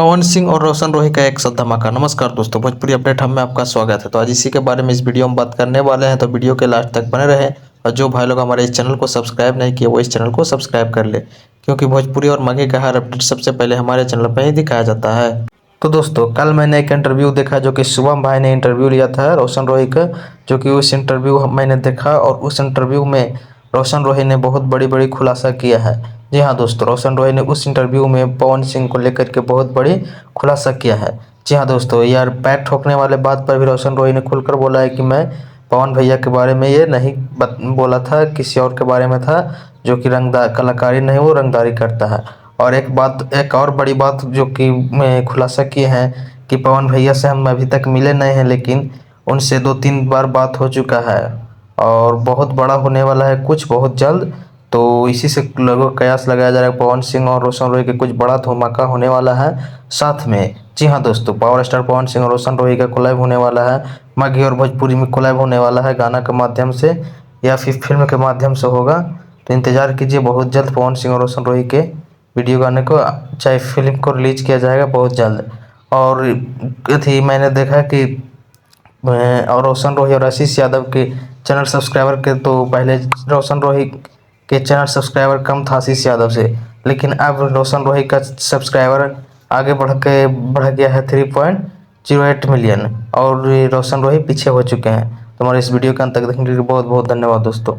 पवन सिंह और रोशन रोही का एक साथ धमाका। नमस्कार दोस्तों, भोजपुरी अपडेट हम में आपका स्वागत है। तो आज इसी के बारे में इस वीडियो में बात करने वाले हैं, तो वीडियो के लास्ट तक बने रहें। और जो भाई लोग हमारे इस चैनल को सब्सक्राइब नहीं किए वो इस चैनल को सब्सक्राइब कर ले, क्योंकि भोजपुरी और मगे का हर अपडेट सबसे पहले हमारे चैनल पर ही दिखाया जाता है। तो दोस्तों, कल मैंने एक इंटरव्यू देखा जो कि शुभम भाई ने इंटरव्यू लिया था रोशन रोही का, जो कि उस इंटरव्यू मैंने देखा और उस इंटरव्यू में रोशन रोही ने बहुत बड़ी बड़ी खुलासा किया है। जी हाँ दोस्तों, रोशन रोही ने उस इंटरव्यू में पवन सिंह को लेकर के बहुत बड़ी खुलासा किया है। जी हाँ दोस्तों, यार पैर ठोकने वाले बात पर भी रोशन रोही ने खुलकर बोला है कि मैं पवन भैया के बारे में ये नहीं बोला था, किसी और के बारे में था जो कि रंगदार कलाकारी नहीं, वो रंगदारी करता है। और एक और बड़ी बात जो कि मैं खुलासा किए हैं कि पवन भैया से हम अभी तक मिले नहीं हैं, लेकिन उनसे 2-3 बार बात हो चुका है और बहुत बड़ा होने वाला है कुछ बहुत जल्द। तो इसी से लोगों का कयास लगाया जा रहा है पवन सिंह और रोशन रोही के कुछ बड़ा धमाका होने वाला है साथ में। जी हाँ दोस्तों, पावर स्टार पवन सिंह और रोशन रोही का कोलैब होने वाला है, मगही और भोजपुरी में कोलैब होने वाला है, गाना के माध्यम से या फिर फिल्म के माध्यम से होगा। तो इंतजार कीजिए, बहुत जल्द पवन सिंह और रोशन रोही के वीडियो गाने को चाहे फिल्म को रिलीज किया जाएगा बहुत जल्द। और थी मैंने देखा कि और रोशन रोही और आशीष यादव के चैनल सब्सक्राइबर के, तो पहले रोशन रोही के चैनल सब्सक्राइबर कम था आशीष यादव से, लेकिन अब रोशन रोही का सब्सक्राइबर आगे बढ़ गया है 3.08 मिलियन और रोशन रोही पीछे हो चुके हैं। तो हमारे इस वीडियो के अंत तक देखने के लिए बहुत बहुत धन्यवाद दोस्तों।